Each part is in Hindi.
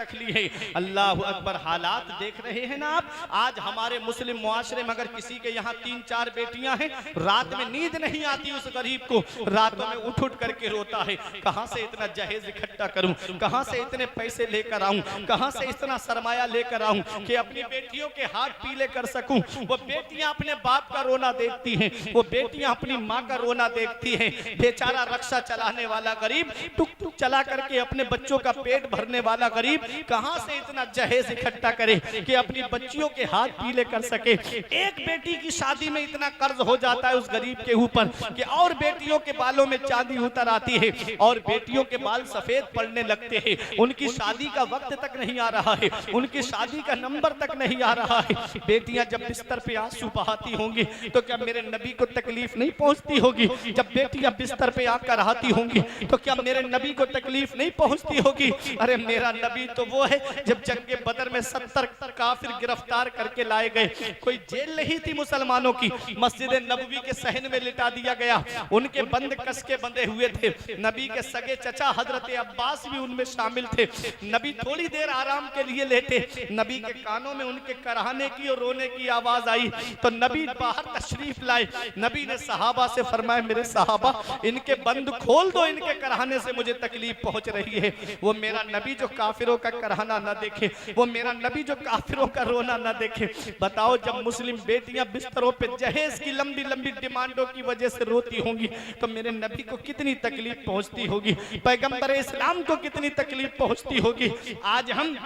रख ली है। अल्लाह अकबर, हालात देख रहे हैं ना आप। आज हमारे मुस्लिम मुआशरे में अगर किसी के यहाँ 3-4 बेटियां हैं, रात में नींद नहीं आती उस गरीब को, रातों में उठ उठ करके रोता है, कहां से इतना जहेज इकट्ठा करूं, कहां से इतने पैसे लेकर आऊं, कहां से इतना सरमाया लेकर आऊं कि अपनी बेटियों के हाथ पीले कर सकूं। वो बेटियां अपने बाप का रोना देखती हैं, वो बेटियां अपनी माँ का रोना देखती हैं। बेचारा रक्षा चलाने वाला गरीब, टुक टुक चला करके अपने बच्चों का पेट भरने वाला गरीब कहां से इतना जहेज इकट्ठा करे कि अपनी बच्चियों के हाथ पीले कर सके। एक बेटी की शादी में इतना कर्ज हो जाता है उस गरीब के ऊपर कि और बेटियों के बालों में चांदी उतर आती है और बेटियों के बाल सफेद पड़ने लगते हैं। उनकी शादी का वक्त तक नहीं आ रहा है, उनकी शादी का नंबर तक नहीं आ रहा है। बेटियां जब बिस्तर पे आंसू बहाती होंगी तो क्या मेरे नबी को तकलीफ नहीं पहुंचती होगी? जब बेटियां बिस्तर पे आकर आती होंगी तो क्या मेरे नबी को तकलीफ नहीं पहुंचती होगी? अरे मेरा नबी तो वो है, जब जंगे बदर में 70 काफिर गिरफ्तार करके लाए गए, कोई जेल नहीं थी मुसलमानों की, मस्जिद नबवी के सहन में लिटा दिया गया, उनके बंद कस के बंधे हुए थे। नबी के सगे चचा हजरत अब्बास भी उनमें शामिल थे। नबी थोड़ी देर आराम के लिए लेटे, नबी के कानों में उनके कराहने की और रोने की आवाज आई तो नबी बाहर तशरीफ लाए। नबी ने सहाबा से फरमाया, मेरे सहाबा इनके बंद खोल दो, इनके कराहने से मुझे तकलीफ पहुंच रही है। वो मेरा नबी जो काफिरों का कराहना न देखे, वो मेरा नबी जो काफिरों का रोना न देखे। बताओ, जब मुस्लिम बेटियां बिस्तरों पे जहेज की लंबी लंबी डिमांडों की वजह से रोती होंगी तो मेरे नबी को कितनी तकलीफ पहुंचती होगी, पैगंबर इस्लाम को कितनी तकलीफ पहुंचती होगी। आज हम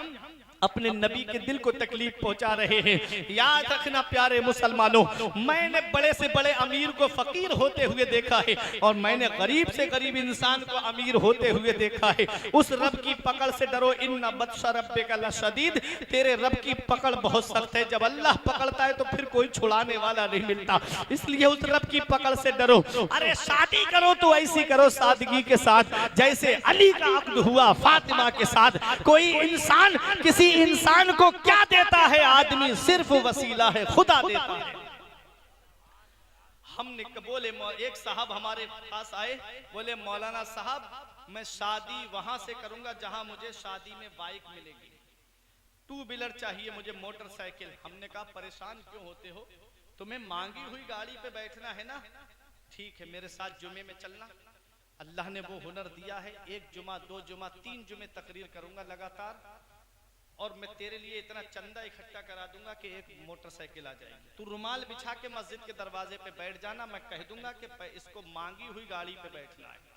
अपने नबी के दिल को तकलीफ पहुंचा रहे हैं। याद रखना प्यारे मुसलमानों, मैंने बड़े से बड़े अमीर को फकीर होते हुए देखा है और मैंने गरीब से गरीब इंसान को अमीर होते हुए देखा है। उस रब की पकड़ से डरो, इन्ना बत्शा रब्बिका लशदीद, तेरे रब की पकड़ बहुत सख्त है। जब अल्लाह पकड़ता है तो फिर कोई छुड़ाने वाला नहीं मिलता, इसलिए उस रब की पकड़ से डरो। अरे शादी करो तो ऐसी करो सादगी के साथ जैसे अली का अक्द हुआ फातिमा के साथ। कोई इंसान किसी इंसान को क्या देता है? आदमी सिर्फ वसीला है, खुदा देता है। हमने बोले, एक साहब हमारे पास आए, बोले मौलाना साहब मैं शादी वहां से करूंगा जहां मुझे शादी में बाइक मिलेगी, 2 व्हीलर चाहिए मुझे, मोटरसाइकिल। हमने कहा परेशान क्यों होते हो, तुम्हें मांगी हुई गाड़ी पे बैठना है ना, ठीक है मेरे साथ जुमे में चलना। अल्लाह ने वो हुनर दिया है, 1 जुमा 2 जुमा 3 जुमे तकरीर करूंगा लगातार और मैं तेरे लिए इतना चंदा इकट्ठा करा दूंगा कि एक मोटरसाइकिल आ जाएगी। तू रुमाल बिछा के मस्जिद के दरवाजे पे बैठ जाना, मैं कह दूंगा कि इसको मांगी हुई गाड़ी पे बैठना है।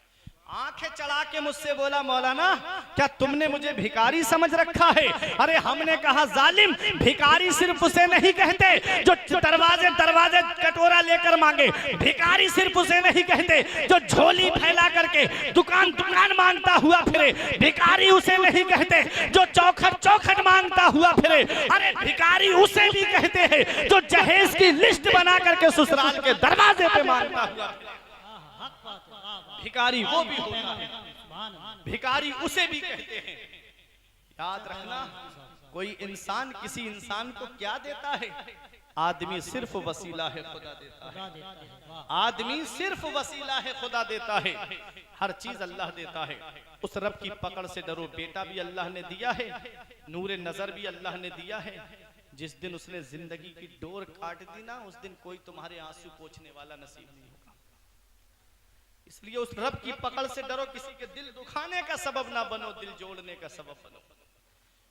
आंखें चढ़ा के मुझसे बोला, मौलाना क्या तुमने मुझे भिखारी समझ रखा है? अरे हमने कहा जालिम, भिखारी सिर्फ उसे नहीं कहते जो दरवाजे दरवाजे कटोरा लेकर मांगे, भिखारी सिर्फ उसे नहीं कहते जो झोली फैला करके दुकान दुकान मांगता हुआ फिरे, भिखारी उसे नहीं कहते जो चौखट चौखट मांगता हुआ फिरे। अरे भिखारी उसे भी कहते हैं जो जहेज की लिस्ट बना करके ससुराल के दरवाजे पे मांगता हुआ। भिखारी वो भी होता है, भिखारी उसे भी कहते हैं। याद रखना, कोई इंसान किसी इंसान को क्या देता है? आदमी सिर्फ वसीला है, खुदा देता है। आदमी सिर्फ वसीला है, खुदा देता है। हर चीज अल्लाह देता है। उस रब की पकड़ से डरो। बेटा भी अल्लाह ने दिया है, नूरे नजर भी अल्लाह ने दिया है। जिस दिन उसने जिंदगी की डोर काट दी ना, उस दिन कोई तुम्हारे आंसू पोंछने वाला नसीब नहीं होगा। इसलिए उस रब की पकड़ से डरो, किसी के दिल दुखाने का सबब ना बनो, दिल जोड़ने का सबब बनो।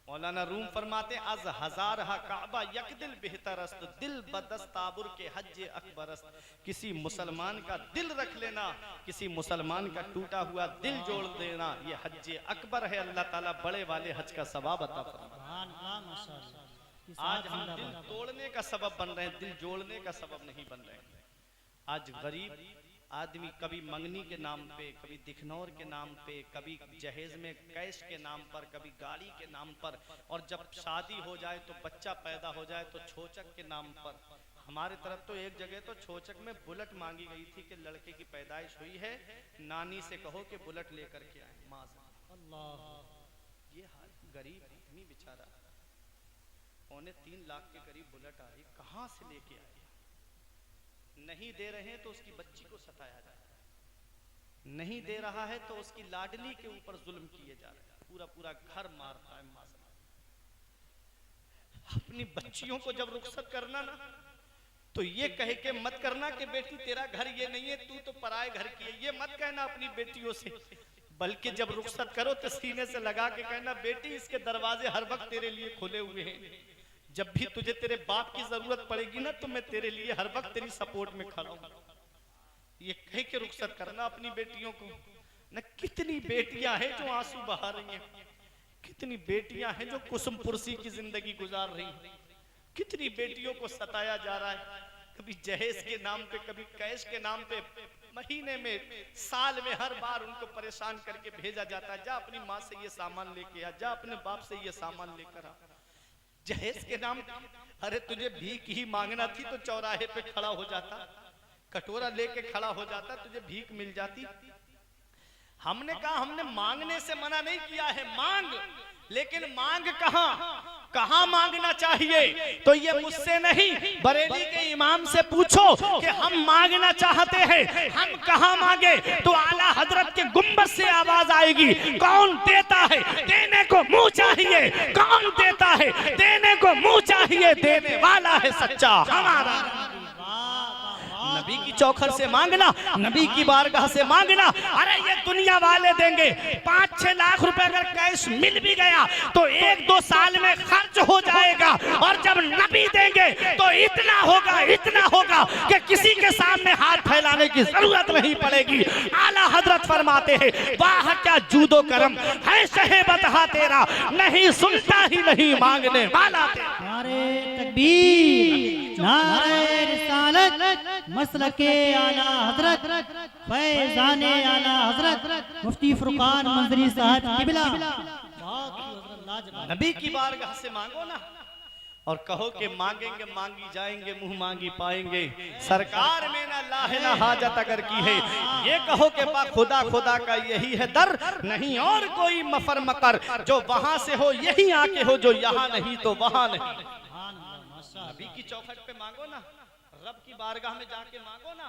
मौलाना रूम फरमाते, अज हजार हा काबा यक दिल बेहतरस्त, दिल बदस्ताबुर के हज अकबरस्त। किसी मुसलमान का दिल रख लेना, किसी मुसलमान का टूटा हुआ दिल जोड़ देना, ये हज अकबर है। अल्लाह ताला बड़े वाले हज का सवाब अता फरमाए। आज हम दिल तोड़ने का सबब बन रहे हैं, दिल जोड़ने का सबब नहीं बन रहे हैं। आज गरीब आदमी कभी मंगनी के नाम पे, कभी दिखनौर के नाम पे, कभी जहेज में कैश के नाम पर, कभी गाड़ी के नाम पर, और जब शादी हो जाए तो बच्चा पैदा हो जाए तो छोचक के नाम पर। हमारे तरफ तो एक जगह तो छोचक में बुलेट मांगी गई थी कि लड़के की पैदाइश हुई है, नानी से कहो कि बुलेट लेकर के आए। अल्लाह, ये हाल गरीब आदमी बेचारा, 3.25 लाख के करीब बुलेट आ रही, कहां से लेके आए? नहीं दे रहे हैं तो उसकी बच्ची को सताया जा रहा है, नहीं दे रहा है तो उसकी लाडली के ऊपर जुल्म किए जा रहे हैं। पूरा पूरा घर मारता है माँ। अपनी बच्चियों को जब रुखसत करना ना तो ये कहे के मत करना कि बेटी तेरा घर ये नहीं है, तू तो पराए घर की है, ये मत कहना अपनी बेटियों से। बल्कि जब रुखसत करो तो सीने से लगा के कहना बेटी इसके दरवाजे हर वक्त तेरे लिए खुले हुए हैं, जब भी तुझे तेरे बाप की जरूरत पड़ेगी ना तो मैं तेरे लिए हर वक्त तेरी सपोर्ट में खड़ा हूं। ये कह के रुखसत करना अपनी बेटियों को। न कितनी बेटियां हैं जो आंसू बहा रही हैं, कितनी बेटियां हैं जो कुसुम पुरसी की जिंदगी गुजार रही हैं, कितनी बेटियों को सताया जा रहा है, कभी जहेज के नाम पे, कभी कैश के नाम पे, महीने में साल में हर बार उनको परेशान करके भेजा जाता है, जा अपनी माँ से ये सामान लेके आ, जा अपने बाप से ये सामान लेकर आ। जहेज के नाम, अरे तुझे भीख ही मांगना थी तो चौराहे पे खड़ा हो जाता, कटोरा लेके खड़ा हो जाता, तुझे भीख मिल जाती। हमने कहा हमने मांगने से मना नहीं किया है, मांग, लेकिन मांग कहां मांगना चाहिए? तो ये मुझसे नहीं, बरेली के इमाम से पूछो कि हम मांगना चाहते हैं, हम कहां मांगे? तो आला हजरत के गुंबद से आवाज आएगी, कौन देता है देने को मुंह चाहिए, कौन देता है देने को मुंह चाहिए, देने वाला है सच्चा हमारा। नबी की चौखट से मांगना, नबी की बारगाह से मांगना। अरे ये दुनिया वाले देंगे, 5-6 लाख रुपए अगर कैश मिल भी गया तो 1-2 साल में खर्च हो जाएगा, और जब नबी देंगे तो इतना होगा कि किसी के सामने हाथ फैलाने की जरूरत नहीं पड़ेगी। आला हजरत फरमाते हैं, वाह क्या जूदो करम है शहे बतहा तेरा, नहीं सुनता ही नहीं मांगने वाला तेरा। नारे तकबीर, नारे रिसालत, मसलके आला हजरत, फैजाने आला हजरत मुफ्ती फुरकान मंजरी साहब किबला। नबी की बारगाह से मांगो ना, और कहो कि मांगेंगे मांगी जाएंगे, मुंह मांगी पाएंगे, सरकार में ना लाहे ना हाजत अगर की है, ये कहो कि बा खुदा खुदा का यही है दर, नहीं और कोई मफर मकर, जो वहां से हो यही आके हो, जो यहाँ नहीं तो वहां नहीं। नबी की चौखट पे मांगो ना, रब की बारगाह में जाके मांगो ना।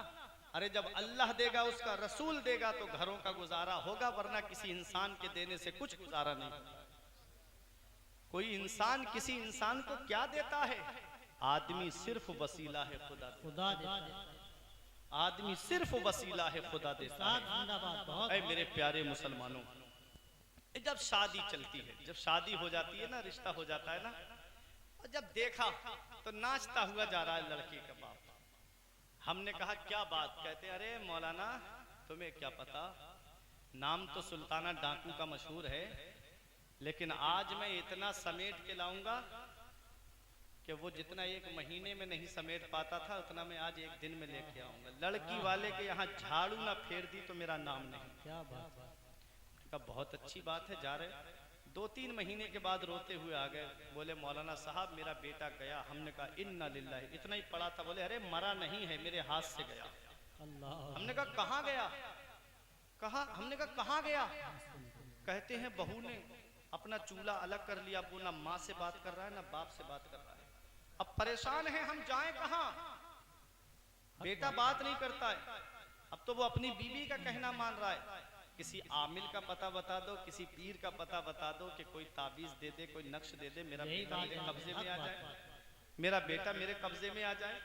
अरे जब अल्लाह देगा, उसका रसूल देगा तो घरों का गुजारा होगा, वरना किसी इंसान के देने से कुछ गुजारा नहीं। कोई इंसान किसी इंसान को क्या देता है? आदमी सिर्फ वसीला है खुदा देता है, आदमी सिर्फ वसीला है खुदा देता है। मेरे प्यारे मुसलमानों, जब शादी चलती है, जब शादी हो जाती है ना, रिश्ता हो जाता है ना, और जब देखा तो नाचता हुआ जा रहा है लड़की का बाप। हमने कहा क्या बात? कहते अरे मौलाना तुम्हें क्या पता, नाम तो सुल्ताना डाकू का मशहूर है, लेकिन आज मैं इतना समेट के लाऊंगा कि वो जितना एक महीने में नहीं समेट पाता था, उतना मैं आज एक दिन में लेके आऊंगा। लड़की वाले के यहाँ झाड़ू ना फेर दी तो मेरा नाम नहीं। क्या बात है? बहुत अच्छी बात है, जा रहे। 2-3 महीने के बाद रोते हुए आ गए, बोले मौलाना साहब मेरा बेटा गया। हमने कहा इन्ना लिल्लाहि, इतना ही पड़ा था। बोले अरे मरा नहीं है, मेरे हाथ से गया। हमने कहा कहाँ गया? हमने कहा कहाँ गया? कहते हैं बहू ने अपना चूल्हा अलग कर लिया, वो ना माँ से बात कर रहा है ना बाप से बात कर रहा है। अब परेशान है, हम जाएं कहाँ? बेटा बात नहीं करता है, अब तो वो अपनी बीवी का कहना मान रहा है। किसी आमिल का पता बता दो, किसी पीर का पता बता दो कि कोई ताबीज दे दे, कोई नक्श दे दे, मेरा बेटा मेरे कब्जे में आ जाए, मेरा बेटा मेरे कब्जे में आ जाए,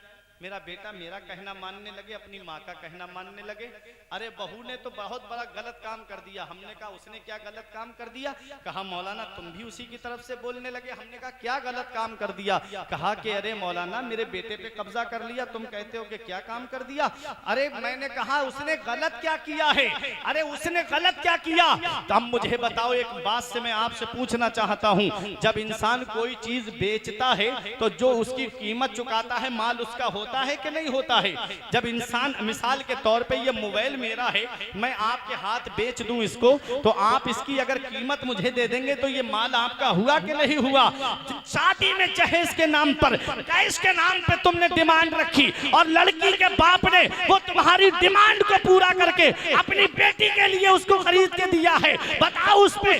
मेरा बेटा मेरा कहना मानने लगे, अपनी माँ का कहना मानने लगे। अरे बहू ने तो बहुत बड़ा गलत काम कर दिया। हमने कहा उसने क्या गलत काम कर दिया? कहा मौलाना तुम भी उसी की तरफ से बोलने लगे। हमने कहा क्या गलत काम कर दिया? कहा कि अरे मौलाना मेरे बेटे पे कब्जा कर लिया, तुम कहते हो कि क्या काम कर दिया? अरे मैंने कहा उसने गलत क्या किया है? अरे उसने गलत क्या किया? तो अब मुझे बताओ, एक बात से मैं आपसे पूछना चाहता हूँ, जब इंसान कोई चीज बेचता है तो जो उसकी कीमत चुकाता है माल उसका होता है कि नहीं होता है? जब इंसान, मिसाल के तौर पे ये मोबाइल मेरा है, मैं आपके हाथ बेच दूं इसको, तो आप इसकी अगर कीमत मुझे दे देंगे तो ये माल आपका हुआ कि नहीं हुआ? शादी में जहेज के नाम पर, कैश के नाम पे तुमने डिमांड रखी, और लड़की के बाप ने वो तुम्हारी डिमांड को पूरा करके अपनी बेटी के लिए उसको खरीद के दिया है। बताओ उस पे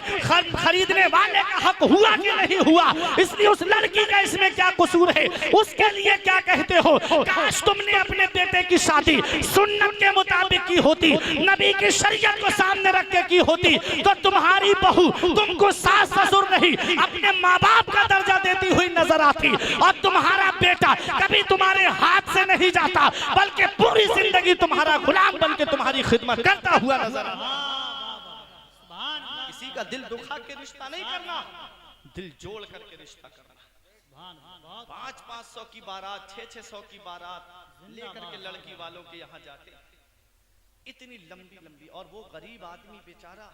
खरीदने वाले का हक हुआ कि नहीं हुआ? इसलिए उस लड़की का इसमें क्या कसूर है? उसके लिए क्या कहते हो? काश तुमने अपने बेटे की शादी सुन्नत के मुताबिक की होती, नबी की शरीयत को सामने रख के की होती, तो तुम्हारी बहू तुमको सास ससुर नहीं अपने माँ बाप का दर्जा देती हुई नजर आती, और तुम्हारा बेटा कभी तुम्हारे हाथ से नहीं जाता बल्कि पूरी जिंदगी तुम्हारा गुलाम बन के तुम्हारी खिदमत करता हुआ नजर आता। किसी का दिल दुखा के रिश्ता नहीं करना, दिल जोड़ करके रिश्ता करना। 500-500 की बारात, 600 की बारात लेकर के लड़की वालों के यहाँ जाते, इतनी लंबी लंबी, और वो गरीब आदमी बेचारा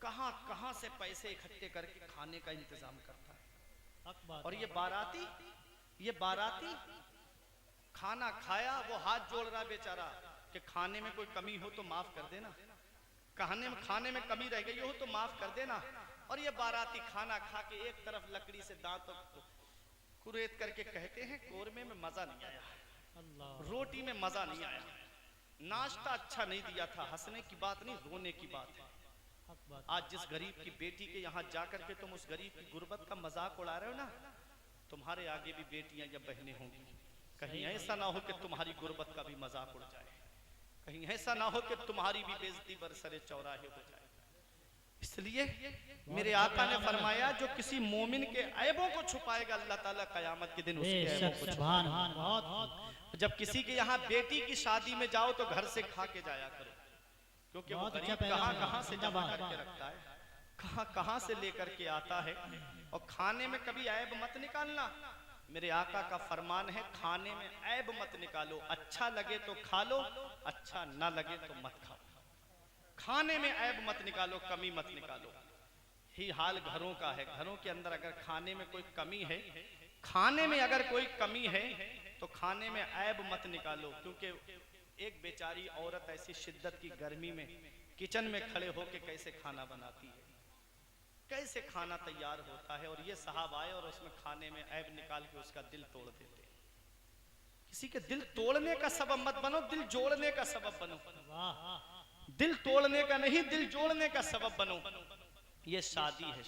कहां कहां से पैसे इकट्ठे करके खाने का इंतजाम करता है। और ये बाराती खाना खाया, वो हाथ जोड़ रहा बेचारा कि खाने में कोई कमी हो तो माफ कर देना, खाने में कमी रह गई हो तो माफ कर देना। और ये बाराती खाना खा के एक तरफ लकड़ी से दांत कुरेद करके कहते हैं कोरमे में मजा नहीं आया, रोटी में मजा नहीं आया, नाश्ता अच्छा नहीं दिया था। हंसने की बात नहीं, रोने की बात है। आज जिस गरीब की बेटी के यहाँ जाकर के तुम उस गरीब की गुर्बत का मजाक उड़ा रहे हो ना, तुम्हारे आगे भी बेटियां या बहनें होंगी। कहीं ऐसा ना हो कि तुम्हारी गुर्बत का भी मजाक उड़ जाए, कहीं ऐसा ना हो कि तुम्हारी भी बेइज्जती बरसरे चौराहे हो जाए। इसलिए मेरे आका ने फरमाया जो किसी मोमिन के ऐबों को छुपाएगा अल्लाह ताला कयामत के दिन उसके ऐबों को छुपाएगा। जब किसी के यहाँ बेटी की शादी में जाओ तो घर से खा के जाया करो, क्योंकि वो गरीब कहाँ से जमा करके रखता है, कहाँ से लेकर के आता है। और खाने में कभी ऐब मत निकालना। मेरे आका का फरमान है खाने में ऐब मत निकालो, अच्छा लगे तो खा लो, अच्छा ना लगे तो मत खाओ। खाने में ऐब मत निकालो, कमी मत निकालो। ही हाल घरों का है, घरों के अंदर अगर खाने में कोई कमी है, खाने में अगर कोई कमी है तो खाने में ऐब मत निकालो। क्योंकि एक बेचारी औरत ऐसी शिद्दत की गर्मी में किचन में खड़े होके कैसे खाना बनाती है, कैसे खाना तैयार होता है, और ये साहब आए और उसमें खाने में ऐब निकाल के उसका दिल तोड़ देते। किसी के दिल तोड़ने का सबब मत बनो, दिल जोड़ने का सबब बनो। दिल तोड़ने का नहीं, दिल जोड़ने का सबब बनो। ये शादी है,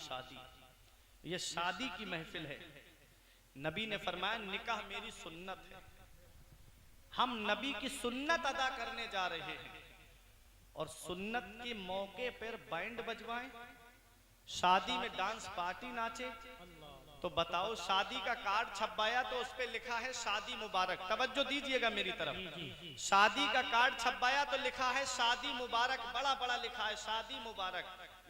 ये शादी की महफिल है। नबी ने फरमाया निकाह मेरी सुन्नत है, हम नबी की सुन्नत अदा करने जा रहे हैं। और सुन्नत के मौके पर बैंड बजवाएं, शादी में डांस पार्टी नाचे, तो बताओ शादी का कार्ड छपवाया तो उस पे लिखा है शादी मुबारक। तवज्जो दीजिएगा मेरी तरफ। शादी का कार्ड छपवाया तो लिखा है शादी मुबारक, बड़ा बड़ा लिखा है शादी मुबारक।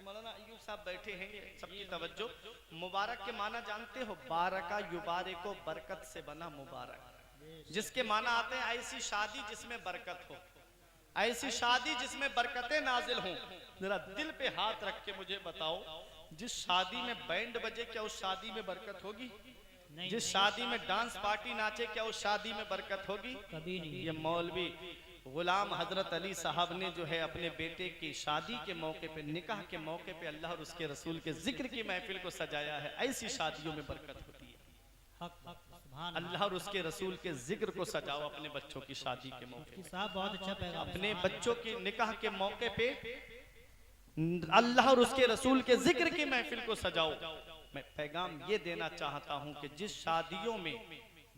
मौलाना अय्यूब साहब बैठे हैं, सबकी तवज्जो। मुबारक के माना जानते हो? बारका युबारे को बरकत से बना मुबारक, जिसके माना आते हैं ऐसी शादी जिसमें बरकत हो, ऐसी शादी जिसमें बरकतें नाजिल हों। जरा दिल पे हाथ रख के मुझे बताओ, जिस शादी में बैंड बजे क्या उस शादी में बरकत होगी? जिस शादी में डांस पार्टी नाचे क्या उस शादी में बरकत होगी? कभी नहीं। ये मौलवी गुलाम हजरत अली साहब ने जो है अपने बेटे की शादी के मौके पे, निकाह के मौके पे अल्लाह और उसके रसूल के जिक्र की महफिल को सजाया है। ऐसी शादियों में बरकत होती है। अल्लाह और उसके रसूल के जिक्र को सजाओ अपने बच्चों की शादी के मौके पे। बहुत अच्छा, अपने बच्चों की निकाह के मौके पे अल्लाह और उसके रसूल के जिक्र की महफिल को सजाओ। मैं पैगाम ये देना चाहता हूं कि जिस शादियों में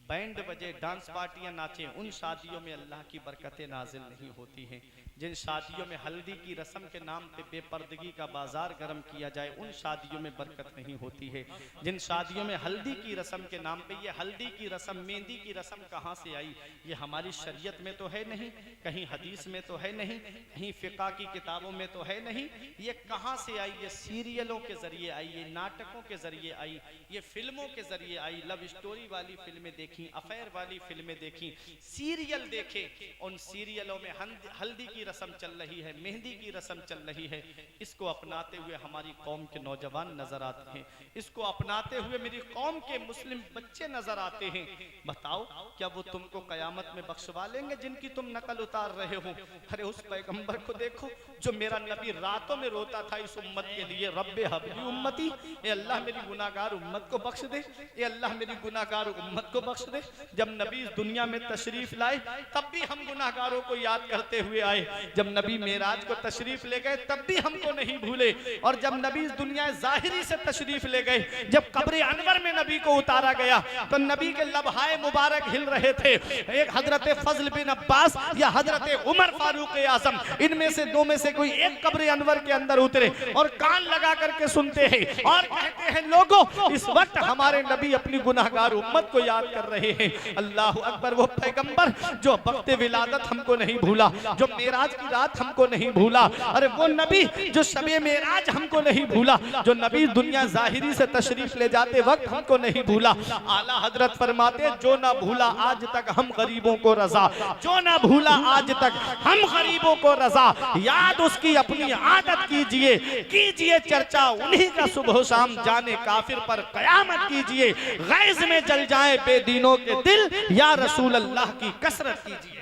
बैंड बजे, डांस पार्टियां नाचे, उन शादियों में अल्लाह की बरकतें नाजिल नहीं होती हैं। जिन शादियों में हल्दी की रस्म के नाम पे बेपर्दगी का बाजार गर्म किया जाए, उन शादियों में बरकत नहीं होती है। जिन शादियों में हल्दी की रस्म के नाम पे, ये हल्दी की रस्म, मेहंदी की रस्म कहाँ से आई? ये हमारी शरीयत में तो है नहीं, कहीं हदीस में तो है नहीं, कहीं फिक़ा की किताबों में तो है नहीं। ये कहाँ से आई? ये सीरियलों के जरिए आई, ये नाटकों के जरिए आई, ये फिल्मों के जरिए आई। लव स्टोरी वाली फिल्में देखी, अफेयर वाली फिल्में देखी, सीरियल देखे, उन सीरियलों में हल्दी की रस्म चल रही है, मेहंदी की रस्म चल रही है। इसको अपनाते हुए हमारी कौम के नौजवान नजर आते हैं, इसको अपनाते हुए मेरी कौम के मुस्लिम बच्चे नजर आते हैं। बताओ क्या वो तुमको कयामत में बख्शवा लेंगे जिनकी तुम नकल उतार रहे हो? अरे उस पैगंबर को देखो जो मेरा नबी रातों में रोता था इस उम्मत के लिए, रब्बे हबली उम्मती, ए अल्लाह मेरी गुनाहगार उम्मत को बख्श दे, ए अल्लाह मेरी गुनाहगार उम्मत को बख्श दे। जब नबी इस दुनिया में तशरीफ लाए तब भी हम गुनाहगारों को याद करते हुए आए, जब नबी मेराज को तशरीफ ले गए तब भी हमको नहीं भूले, और जब नबी इस दुनिया ज़ाहिरी से तशरीफ ले गए, जब कब्र अनवर में नबी को उतारा गया तो नबी के लबहाए मुबारक हिल रहे थे। एक हजरत फजल बिन अब्बास या हजरत उमर फारूक आजम, इनमें से दो में से कोई एक कब्र अनवर के अंदर उतरे और कान लगा करके सुनते हैं और कहते हैं लोगों इस वक्त हमारे नबी अपनी गुनाहगार उम्मत को याद कर रहे हैं। अल्लाह अकबर, वो पैगंबर जो वक्त विलादत हमको नहीं भूला, जो मेराज की रात हमको नहीं भूला, अरे वो नबी जो शबे मेराज हमको नहीं भूला, जो नबी दुनिया जाहिरी से तशरीफ ले जाते वक्त हमको नहीं भूला। आला हजरत फरमाते जो ना भूला आज तक हम गरीबों को रजा, जो ना भूला आज तक हम गरीबों को रजा, याद उसकी अपनी आदत कीजिए, कीजिए चर्चा उन्हीं का सुबह शाम, जाने काफिर पर कयामत कीजिए, गैज़ में जल जाए बेदीनों के दिल, या रसूल अल्लाह की कसरत कीजिए।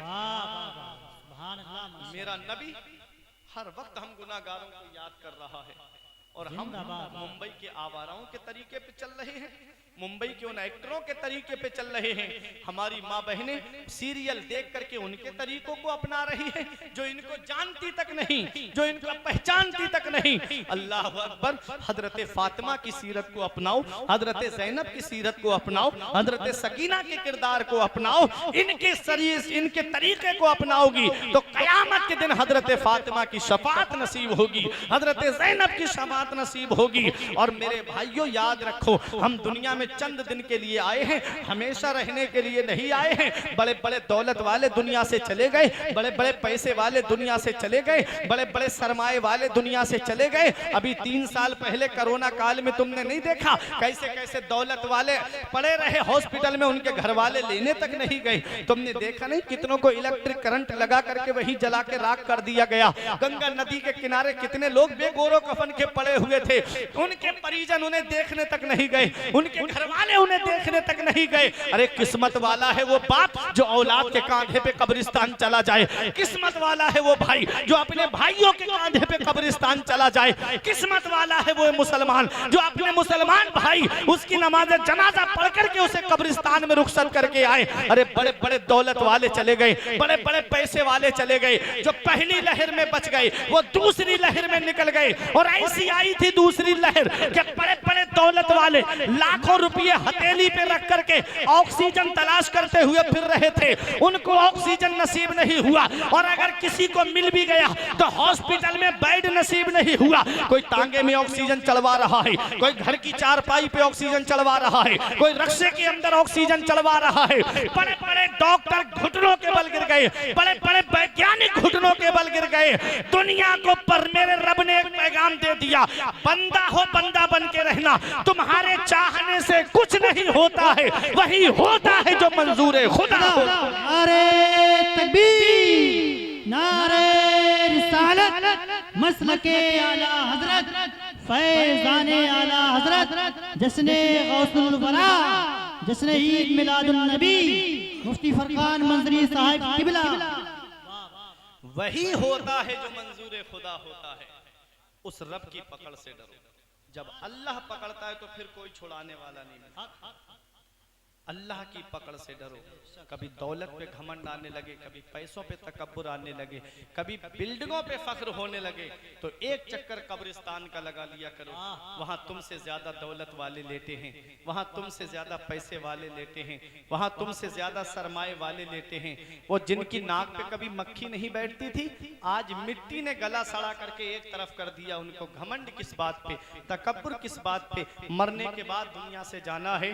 मेरा नबी हर वक्त हम गुनाहगारों को याद कर रहा है, और हम मुंबई के आवाराओं के तरीके पे चल रहे हैं, मुंबई के उन एक्टरों के तरीके पे चल रहे हैं। हमारी माँ बहनें सीरियल देख करके उनके तरीकों को अपना रही है, जो इनको जानती तक नहीं, जो इनको पहचानती तक नहीं। अल्लाह अकबर, हजरत फातिमा की सीरत को अपनाओ, हजरत ज़ैनब की सीरत को अपनाओ, हजरत सकीना के किरदार को अपनाओ, इनके शरीर इनके तरीके को अपनाओगी तो कयामत के दिन हजरत फातिमा की शफाअत नसीब होगी, हजरत ज़ैनब की शफाअत नसीब होगी। और मेरे भाइयों याद रखो, हम दुनिया में चंद दिन के लिए आए हैं, हमेशा रहने के लिए नहीं आए हैं। बड़े बड़े दौलत वाले दुनिया से चले गए, बड़े बड़े पैसे वाले दुनिया से चले गए, बड़े बड़े सरमाए वाले दुनिया से चले गए। अभी 3 साल पहले कोरोना काल में तुमने नहीं देखा कैसे कैसे दौलत वाले पड़े रहे हॉस्पिटल में, उनके घर वाले लेने तक नहीं गए। तुमने देखा नहीं कितनों को इलेक्ट्रिक करंट लगा करके वही जला के राख कर दिया गया। गंगा नदी के किनारे कितने लोग बेगोरो कफन के पड़े हुए थे, उनके परिजन उन्हें देखने तक नहीं गए, उनके घर वाले उन्हें देखने तक नहीं गए। अरे किस्मत वाला है वो बाप जो औलाद के कांधे पे कब्रिस्तान चला जाए, किस्मत वाला है वो भाई जो अपने भाइयों के कांधे पे कब्रिस्तान चला जाए, किस्मत वाला है वो मुसलमान जो अपने मुसलमान भाई उसकी नमाज जनाजा पढ़ करके उसे कब्रिस्तान में रुखसत करके आए। अरे बड़े बड़े दौलत वाले चले गए, बड़े बड़े पैसे वाले चले गए, जो पहली लहर में बच गए वो दूसरी लहर में निकल गए। और ऐसी आई थी दूसरी लहर कि बड़े बड़े दौलत वाले लाखों रुपये हथेली पे रख करके ऑक्सीजन तलाश करते हुए फिर रहे थे, उनको ऑक्सीजन नसीब नहीं हुआ। और अगर किसी को मिल भी गया तो हॉस्पिटल में बेड नसीब नहीं हुआ। कोई तांगे में ऑक्सीजन चलवा रहा है, कोई घर की चारपाई पे ऑक्सीजन चलवा रहा है, कोई रक्शे के अंदर ऑक्सीजन चलवा रहा है। बड़े बड़े डॉक्टर घुटनों के बल गिर गए, बड़े बड़े वैज्ञानिक घुटनों के बल गिर गए। दुनिया को पर मेरे रब ने एक पैगाम दे दिया, बंदा हो बंदा बन के रहना, तुम्हारे चाहने से कुछ नहीं होता है, वही होता है जो मंजूर खुदा हो। नारे तकबीर, नारे रिसालत, मसलके आला हजरत, फैज़ाने आला हजरत, जश्ने गौसुल वरा, जश्ने ईद मिलादुन नबी, मुफ्ती फरकान मंजरी साहिब किबला। वही होता है जो मंजूर खुदा होता है। उस रब की पकड़ से डरो। जब अल्लाह पकड़ता है तो फिर कोई छुड़ाने वाला नहीं। अल्लाह की पकड़ से डरो। कभी दौलत पे घमंड आने लगे, कभी पैसों पे तकब्बुर आने लगे, कभी बिल्डिंगों पे फख्र होने लगे, तो एक चक्कर कब्रिस्तान का लगा लिया करो। वहां तुमसे ज्यादा दौलत वाले लेते हैं, वहां तुमसे ज्यादा पैसे वाले लेते हैं, वहां तुमसे ज्यादा सरमाए वाले लेते हैं। वो जिनकी नाक पे कभी मक्खी नहीं बैठती थी, आज मिट्टी ने गला सड़ा करके एक तरफ कर दिया। उनको घमंड किस बात पे, तकब्बुर किस बात पे? मरने के बाद दुनिया से जाना है।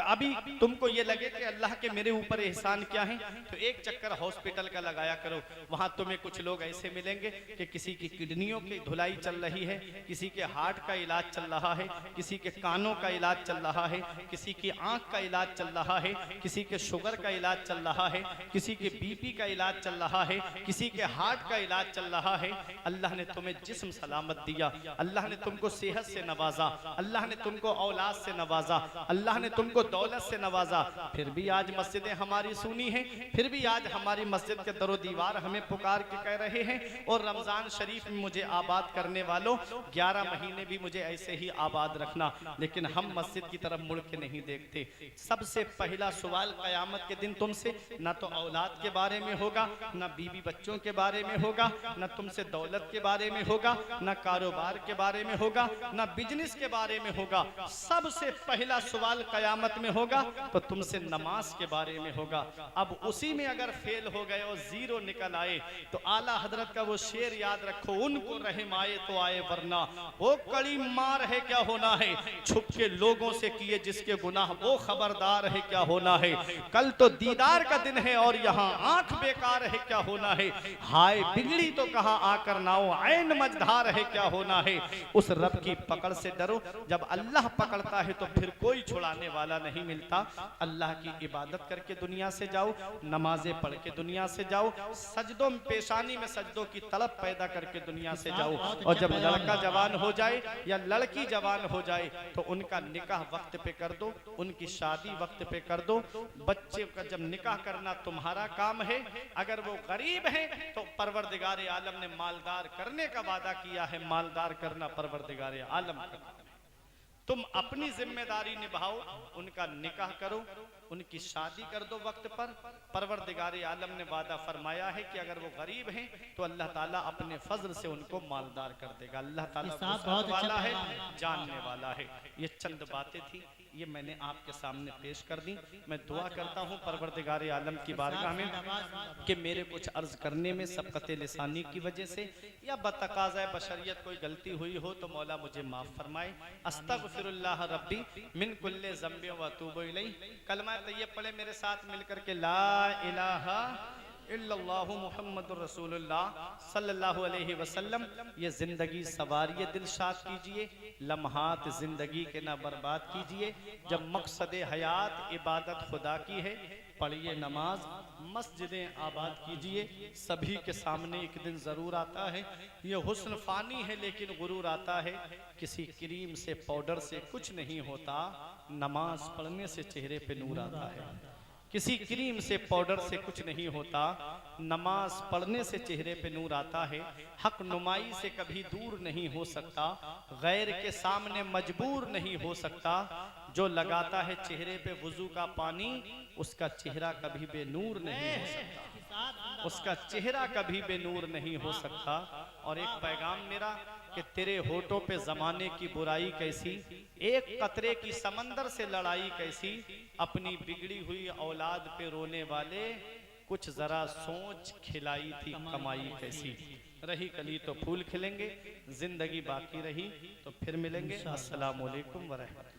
अभी तुमको ये लगे कि अल्लाह के मेरे ऊपर एहसान क्या है, तो एक चक्कर हॉस्पिटल का लगाया करो। वहां तुम्हें कुछ लोग ऐसे मिलेंगे कि किसी की किडनियों की धुलाई चल रही है, किसी के हार्ट का इलाज चल रहा है, किसी के कानों का इलाज चल रहा है, किसी की आंख का इलाज चल रहा है, किसी के शुगर का इलाज चल रहा है, किसी के बीपी का इलाज चल रहा है, किसी के हार्ट का इलाज चल रहा है। अल्लाह ने तुम्हें जिस्म सलामत दिया, अल्लाह ने तुमको सेहत से नवाजा, अल्लाह ने तुमको औलाद से नवाजा, अल्लाह ने तुमको दौलत से नवाजा, नवाजा, फिर भी आज मस्जिदें हमारी सुनी हैं, फिर भी आज हमारी मस्जिद के दरो दीवार हमें पुकार के कह रहे हैं। और रमजान शरीफ में मुझे आबाद करने वालों 11 महीने भी मुझे ऐसे ही आबाद रखना, लेकिन हम मस्जिद की तरफ मुड़ के नहीं देखते। सबसे पहला सवाल क़यामत के दिन तुमसे ना तो औलाद के बारे में होगा, ना बीवी बच्चों के बारे में होगा, ना तुमसे दौलत के बारे में होगा, ना कारोबार के बारे में होगा, ना बिजनेस के बारे में होगा। सबसे पहला सवाल क़यामत में होगा तो तुमसे नमाज के बारे में होगा। अब उसी में अगर फेल हो गए और जीरो निकल आए तो आला हजरत का वो शेर याद रखो, उनको रहम आए तो आए वरना वो कड़ी मार है क्या होना है, छुप के लोगों से किए जिसके गुनाह वो खबरदार है क्या होना है। कल तो दीदार का दिन है और यहाँ आंख बेकार है क्या होना है। हाय बिगड़ी तो कहा आकर नाओ, ऐन मझधार है क्या होना है। उस रब की पकड़ से डरो, जब अल्लाह पकड़ता है तो फिर कोई छुड़ाने वाला नहीं मिलता। अल्लाह की इबादत करके दुनिया से जाओ, नमाजें पढ़ के दुनिया से जाओ, सजदों में पेशानी में सजदों की तलब पैदा करके दुनिया से जाओ। और जब लड़का जवान हो जाए या लड़की जवान हो जाए तो उनका निकाह वक्त पे कर दो, उनकी शादी वक्त पे कर दो। बच्चे का जब निकाह करना तुम्हारा काम है। अगर वो गरीब है तो परवरदिगार आलम ने मालदार करने का वादा किया है, मालदार करना परवरदिगार आलम का। तुम अपनी जिम्मेदारी निभाओ, उनका निकाह करो, उनकी शादी कर दो वक्त पर। परवरदिगार आलम ने वादा फरमाया है कि अगर वो गरीब हैं तो अल्लाह ताला अपने फजल से उनको मालदार कर देगा। अल्लाह ताला वुसअत वाला है, जानने वाला है। ये चंद बातें थी, ये मैंने आपके सामने पेश कर दी। मैं दुआ करता हूँ परवरदिगार आलम की बारगाह में कि मेरे कुछ अर्ज करने में सबकत लिसानी की वजह से या बतकाज़ा बशरियत कोई गलती हुई हो तो मौला मुझे माफ़ फरमाए। अस्तगफिरुल्लाह रब्बी मिन कुल्ले ज़ंबि व अतूबु इलैह। कलमा तय्यब पढ़े मेरे साथ मिलकर के, ला इलाहा इल्लल्लाहु मुहम्मदुर रसूलुल्लाह सल्लल्लाहु अलैहि वसल्लम। ये जिंदगी सवारिये दिलशाद कीजिए, लम्हात जिंदगी के ना बर्बाद कीजिए। जब मकसद हयात इबादत खुदा की है, पढ़िए नमाज, मस्जिदें आबाद कीजिए। सभी के सामने एक दिन ज़रूर आता है, ये हुस्न फ़ानी है लेकिन गुरूर आता है। किसी क्रीम से पाउडर से कुछ नहीं होता, नमाज पढ़ने से चेहरे पे नूर आता है। किसी क्रीम से पाउडर से कुछ नहीं होता, नमाज पढ़ने से चेहरे पे नूर आता है। हक नुमाई से कभी दूर नहीं हो सकता, गैर के सामने मजबूर नहीं हो सकता। जो लगाता है चेहरे पे वुजू का पानी, उसका चेहरा कभी बेनूर नहीं हो सकता, उसका चेहरा कभी बेनूर नहीं हो सकता। और एक पैगाम मेरा कि तेरे होठों पे जमाने की बुराई कैसी, एक कतरे की समंदर से लड़ाई कैसी। अपनी बिगड़ी हुई औलाद पे रोने वाले, कुछ जरा सोच खिलाई थी कमाई कैसी। रही कली तो फूल खिलेंगे, जिंदगी बाकी रही तो फिर मिलेंगे। अस्सलामु अलैकुम व रहमतुल्लाह।